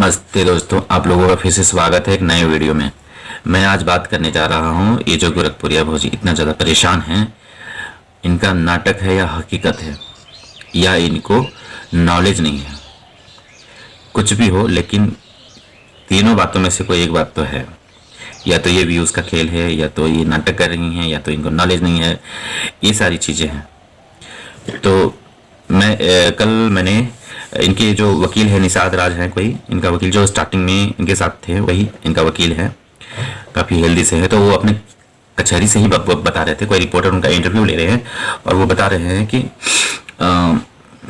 नमस्ते दोस्तों, आप लोगों का फिर से स्वागत है एक नए वीडियो में। मैं आज बात करने जा रहा हूँ, ये जो गोरखपुरिया भौजी इतना ज़्यादा परेशान हैं, इनका नाटक है या हकीकत है, या इनको नॉलेज नहीं है। कुछ भी हो, लेकिन तीनों बातों में से कोई एक बात तो है। या तो ये व्यूज़ का खेल है, या तो ये नाटक कर रही हैं, या तो इनको नॉलेज नहीं है। ये सारी चीज़ें हैं। तो कल मैंने इनके जो वकील है, निषाद राज हैं कोई, इनका वकील जो स्टार्टिंग में इनके साथ थे, वही इनका वकील है। काफ़ी हेल्दी से है। तो वो अपने कचहरी से ही बता रहे थे, कोई रिपोर्टर उनका इंटरव्यू ले रहे हैं और वो बता रहे हैं कि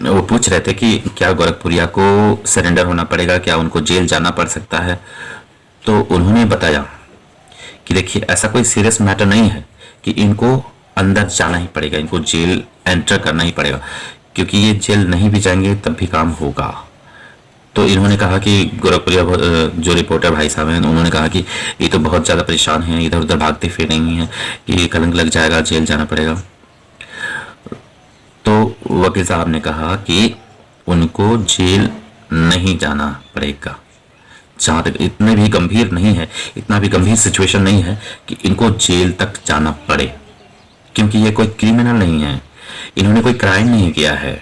वो पूछ रहे थे कि क्या गोरखपुरिया को सरेंडर होना पड़ेगा, क्या उनको जेल जाना पड़ सकता है। तो उन्होंने बताया कि देखिए, ऐसा कोई सीरियस मैटर नहीं है कि इनको अंदर जाना ही पड़ेगा, इनको जेल एंटर करना ही पड़ेगा, क्योंकि ये जेल नहीं भी जाएंगे तब भी काम होगा। तो इन्होंने कहा कि गोरखपुरिया जो रिपोर्टर भाई साहब हैं, उन्होंने कहा कि ये तो बहुत ज़्यादा परेशान हैं, इधर उधर भागते फिर रही हैं कि कलंक लग जाएगा, जेल जाना पड़ेगा। तो वकील साहब ने कहा कि उनको जेल नहीं जाना पड़ेगा। जहाँ तक इतने भी गंभीर नहीं है, इतना भी गंभीर सिचुएशन नहीं है कि इनको जेल तक जाना पड़े, क्योंकि ये कोई क्रिमिनल नहीं है, इन्होंने कोई क्राइम नहीं किया है।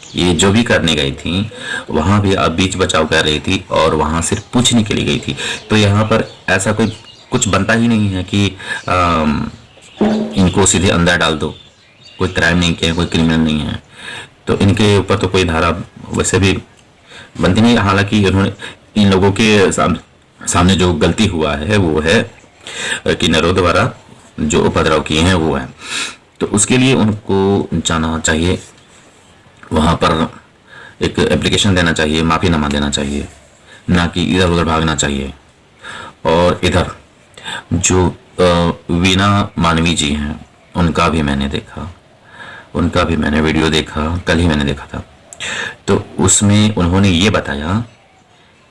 ये जो भी करने गई थी, वहाँ भी अब बीच बचाव कर रही थी और वहाँ सिर्फ पूछने के लिए गई थी। तो यहाँ पर ऐसा कोई कुछ बनता ही नहीं है कि इनको सीधे अंदर डाल दो। कोई क्राइम नहीं किया, कोई क्रिमिनल नहीं है, तो इनके ऊपर तो कोई धारा वैसे भी बनती नहीं। हालांकि उन्होंने इन लोगों के सामने जो गलती हुआ है वो है कि नरों द्वारा जो उपद्रव किए हैं वो है, तो उसके लिए उनको जाना चाहिए, वहाँ पर एक एप्लीकेशन देना चाहिए, माफ़ीनामा देना चाहिए, ना कि इधर उधर भागना चाहिए। और इधर जो वीना मानवी जी हैं, उनका भी मैंने देखा, उनका भी मैंने वीडियो देखा, कल ही मैंने देखा था। तो उसमें उन्होंने ये बताया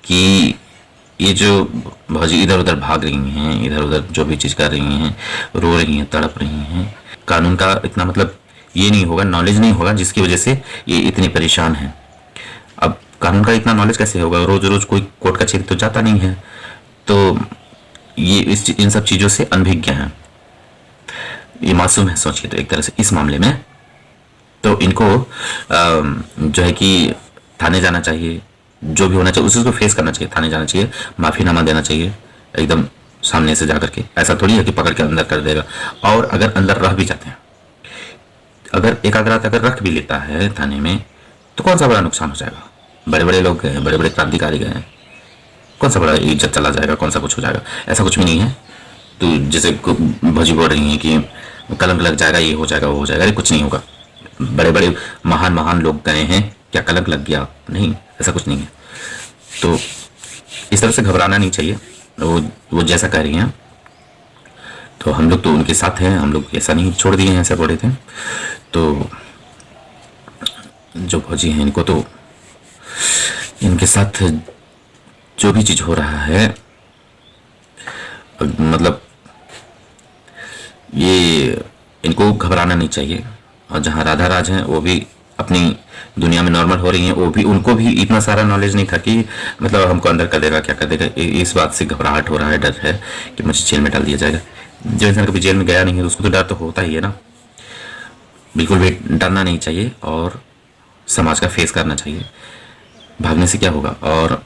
कि ये जो भौजी इधर उधर भाग रही हैं, इधर उधर जो भी चीज़ कर रही हैं, रो रही हैं, तड़प रही हैं, कानून का इतना मतलब ये नहीं होगा, नॉलेज नहीं होगा, जिसकी वजह से ये इतनी परेशान है। अब कानून का इतना नॉलेज कैसे होगा, रोज रोज कोई कोर्ट कचहरी तो जाता नहीं है, तो ये इन सब चीज़ों से अनभिज्ञ हैं, ये मासूम है। सोचिए तो एक तरह से इस मामले में तो इनको जो है कि थाने जाना चाहिए, जो भी होना चाहिए उसी को फेस करना चाहिए, थाने जाना चाहिए, माफ़ीनामा देना चाहिए एकदम सामने से जाकर के। ऐसा थोड़ी है कि पकड़ के अंदर कर देगा। और अगर अंदर रह भी जाते हैं, अगर एक आध रात अगर रख भी लेता है थाने में, तो कौन सा बड़ा नुकसान हो जाएगा। बड़े बड़े लोग गए हैं, बड़े बड़े क्रांतिकारी गए हैं, कौन सा बड़ा इज्जत चला जाएगा, कौन सा कुछ हो जाएगा, ऐसा कुछ भी नहीं है। तो जैसे भौजी बोल रही हैं कि कलंक लग जाएगा, ये हो जाएगा, वो हो जाएगा, अरे कुछ नहीं होगा। बड़े बड़े महान महान लोग गए हैं, क्या कलंक लग गया? नहीं, ऐसा कुछ नहीं है। तो इस तरह से घबराना नहीं चाहिए। वो जैसा कह रही हैं, तो हम लोग तो उनके साथ हैं, हम लोग ऐसा नहीं छोड़ दिए हैं, ऐसा बोले थे। तो जो फौजी हैं, इनको तो इनके साथ जो भी चीज़ हो रहा है, मतलब ये इनको घबराना नहीं चाहिए। और जहाँ राधा राज हैं, वो भी अपनी दुनिया में नॉर्मल हो रही हैं, वो भी, उनको भी इतना सारा नॉलेज नहीं था कि मतलब हमको अंदर कर देगा, क्या कर देगा। इस बात से घबराहट हो रहा है, डर है कि मुझे जेल में डाल दिया जाएगा। जो इंसान कभी जेल में गया नहीं है, उसको तो डर तो होता ही है ना। बिल्कुल भी डरना नहीं चाहिए और समाज का फेस करना चाहिए। भागने से क्या होगा। और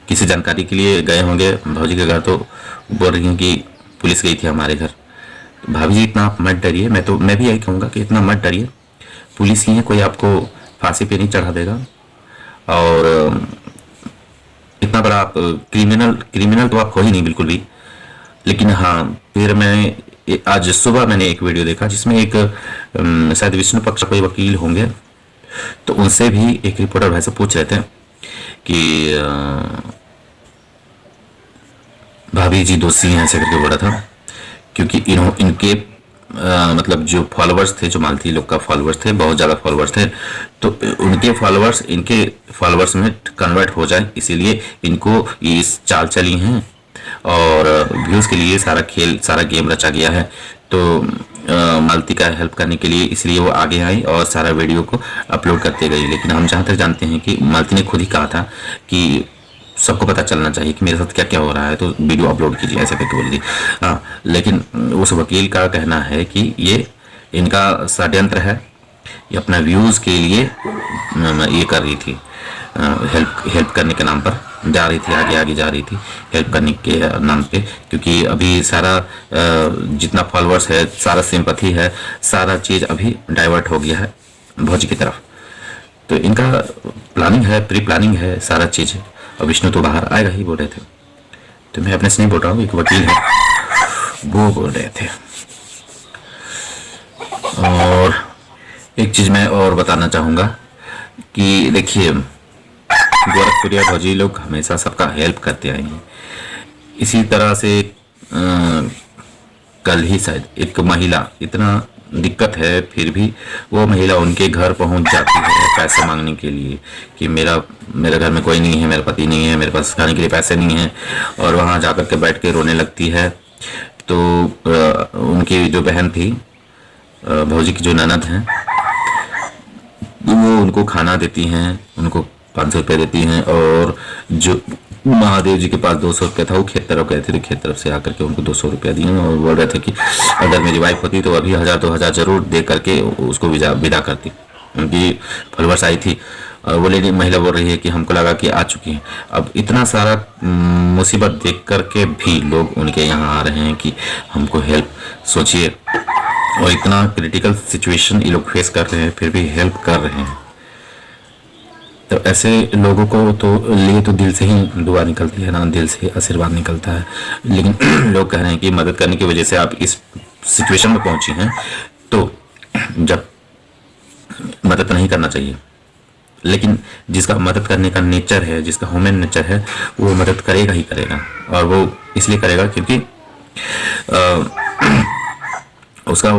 किसी जानकारी के लिए गए होंगे भौजी के घर, तो बोल रही हैं कि पुलिस गई थी हमारे घर। भाभी जी, इतना आप मत डरिए। मैं भी यही कहूँगा कि इतना मत डरिए, पुलिस ही है, कोई आपको फांसी पे नहीं चढ़ा देगा। और इतना बड़ा आप क्रिमिनल तो आप हो ही नहीं बिल्कुल भी। लेकिन हाँ, फिर मैं आज सुबह मैंने एक वीडियो देखा जिसमें एक शायद विष्णु पक्ष कोई वकील होंगे, तो उनसे भी एक रिपोर्टर भाई से पूछ रहे थे कि भाभी जी दोषी हैं, ऐसे करके बोला था। क्योंकि इनके मतलब जो फॉलोअर्स थे, जो मालती लोग का फॉलोअर्स थे, बहुत ज़्यादा फॉलोअर्स थे, तो उनके फॉलोअर्स इनके फॉलोअर्स में कन्वर्ट हो जाए, इसीलिए इनको इस चाल चली हैं और व्यूज़ के लिए सारा खेल, सारा गेम रचा गया है। तो मालती का हेल्प करने के लिए इसलिए वो आगे आई और सारा वीडियो को अपलोड करते गई। लेकिन हम जहाँ तक जानते हैं कि मालती ने खुद ही कहा था कि सबको पता चलना चाहिए कि मेरे साथ क्या क्या हो रहा है, तो वीडियो अपलोड कीजिए, ऐसे करके बोल दी। हाँ, लेकिन उस वकील का कहना है कि ये इनका षड्यंत्र है, ये अपना व्यूज़ के लिए ये कर रही थी, हेल्प हेल्प करने के नाम पर जा रही थी, आगे आगे जा रही थी हेल्प करने के नाम पे, क्योंकि अभी सारा जितना फॉलोअर्स है, सारा सिंपैथी है, सारा चीज़ अभी डाइवर्ट हो गया है भौजी की तरफ। तो इनका प्लानिंग है, प्री प्लानिंग है सारा चीज़ है। और विष्णु तो बाहर आएगा ही बोल रहे थे, तो मैं अपने से नहीं बोल रहा हूँ, एक वकील है वो बोल रहे थे। और एक चीज़ मैं और बताना चाहूँगा कि देखिए, गोरखपुरिया भौजी लोग हमेशा सबका हेल्प करते आए हैं। इसी तरह से कल ही शायद एक महिला, इतना दिक्कत है फिर भी वो महिला उनके घर पहुंच जाती है पैसे मांगने के लिए कि मेरे घर में कोई नहीं है, मेरा पति नहीं है, मेरे पास खाने के लिए पैसे नहीं है, और वहाँ जाकर के बैठ के रोने लगती है। तो उनकी जो बहन थी, भौजी की जो ननद हैं, वो उनको खाना देती हैं, उनको 500 रुपये देती हैं, और जो महादेव जी के पास 200 रुपया था, वो खेत तरफ गए थे, तो खेत तरफ से आकर के उनको 200 रुपया दिए, और बोल रहे थे कि अगर मेरी वाइफ होती तो अभी 1000-2000 जरूर दे करके उसको विदा करती। उनकी फॉलोअर्स आई थी, और वो लेडी महिला बोल रही है कि हमको लगा कि आ चुकी हैं। अब इतना सारा मुसीबत देख करके भी लोग उनके यहाँ आ रहे हैं कि हमको हेल्प, सोचिए, और इतना क्रिटिकल सिचुएशन ये लोग फेस कर रहे हैं, फिर भी हेल्प कर रहे हैं। तो ऐसे लोगों को तो लिए तो दिल से ही दुआ निकलती है ना, दिल से आशीर्वाद निकलता है। लेकिन लोग कह रहे हैं कि मदद करने की वजह से आप इस सिचुएशन में पहुंची हैं, तो जब मदद नहीं करना चाहिए। लेकिन जिसका मदद करने का नेचर है, जिसका ह्यूमन नेचर है, वो मदद करेगा ही करेगा, और वो इसलिए करेगा क्योंकि उसका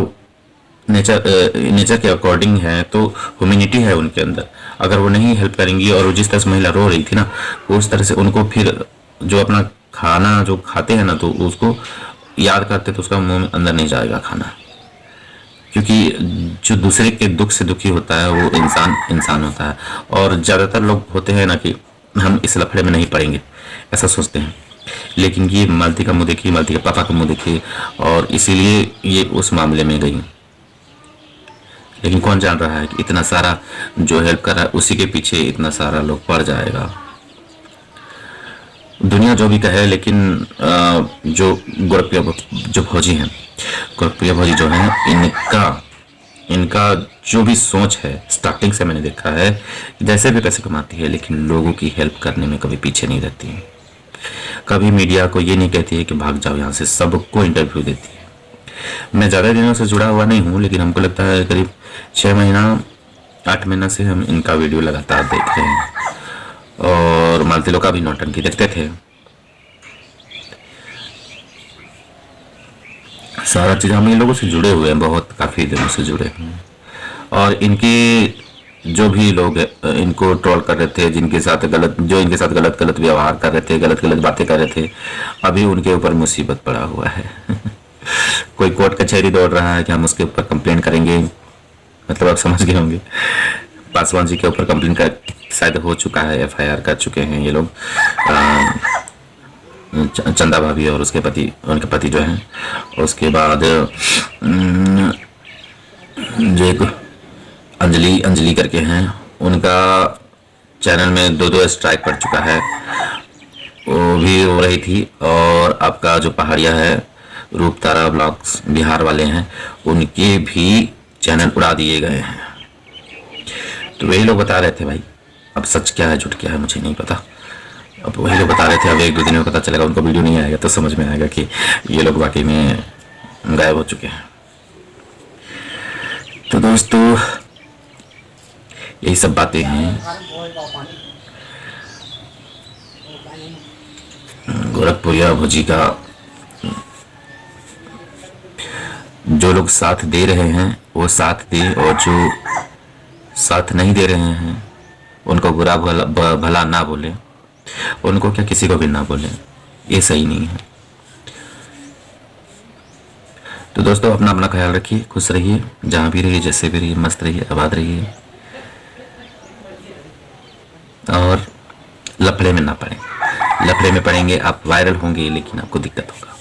नेचर के अकॉर्डिंग है, तो ह्यूमैनिटी है उनके अंदर। अगर वो नहीं हेल्प करेंगी, और वो जिस तरह से महिला रो रही थी ना, उस तरह से उनको फिर जो अपना खाना जो खाते हैं ना, तो उसको याद करते तो उसका मुंह में अंदर नहीं जाएगा खाना, क्योंकि जो दूसरे के दुख से दुखी होता है वो इंसान होता है। और ज़्यादातर लोग होते हैं ना कि हम इस लफड़े में नहीं पड़ेंगे, ऐसा सोचते हैं। लेकिन ये मालती का मुंह देखिए, मालती के पापा का मुंह देखिए, और इसीलिए ये उस मामले में गई। लेकिन कौन जान रहा है कि इतना सारा जो हेल्प कर रहा है, उसी के पीछे इतना सारा लोग पड़ जाएगा। दुनिया जो भी कहे, लेकिन जो गोरखप्रिया जो भौजी हैं, गोरखप्रिया भौजी जो हैं, इनका जो भी सोच है, स्टार्टिंग से मैंने देखा है, जैसे भी पैसे कमाती है, लेकिन लोगों की हेल्प करने में कभी पीछे नहीं रहती है। कभी मीडिया को ये नहीं कहती है कि भाग जाओ यहाँ से, सबको इंटरव्यू देती है। मैं ज़्यादा दिनों से जुड़ा हुआ नहीं हूँ, लेकिन हमको लगता है करीब 6 महीना 8 महीना से हम इनका वीडियो लगातार देख रहे हैं। और मालती लोग का भी नौटंकी देखते थे, सारा चीज़ हम इन लोगों से जुड़े हुए हैं, बहुत काफ़ी दिनों से जुड़े हुए हैं। और इनके जो भी लोग इनको ट्रोल कर रहे थे, जिनके साथ इनके साथ गलत व्यवहार कर रहे थे, गलत बातें कर रहे थे, अभी उनके ऊपर मुसीबत पड़ा हुआ है। कोई कोर्ट कचहरी दौड़ रहा है कि हम उसके ऊपर कंप्लेंट करेंगे, मतलब आप समझ गए होंगे। पासवान जी के ऊपर कंप्लेंट का शायद हो चुका है, FIR कर चुके हैं ये लोग, चंदा भाभी और उनके पति जो हैं। उसके बाद जो एक अंजलि करके हैं, उनका चैनल में 2 स्ट्राइक पड़ चुका है, वो भी हो रही थी। और आपका जो पहाड़िया है, रूप तारा ब्लॉग्स बिहार वाले हैं, उनके भी चैनल उड़ा दिए गए हैं। तो वही लोग बता रहे थे भाई, अब सच क्या है झूठ क्या है मुझे नहीं पता, अब वही लोग बता रहे थे। अब 1-2 दिन में पता चलेगा, उनको वीडियो नहीं आएगा तो समझ में आएगा कि ये लोग वाकई में गायब हो चुके हैं। तो दोस्तों, यही सब बातें हैं। गोरखपुरिया भौजी का जो लोग साथ दे रहे हैं वो साथ दे, और जो साथ नहीं दे रहे हैं उनको बुरा भला ना बोले, उनको क्या किसी को भी ना बोले, ये सही नहीं है। तो दोस्तों, अपना अपना ख्याल रखिए, खुश रहिए, जहाँ भी रहिए, जैसे भी रहिए, मस्त रहिए, आबाद रहिए, और लफड़े में ना पड़े। लफड़े में पड़ेंगे, आप वायरल होंगे, लेकिन आपको दिक्कत होगा।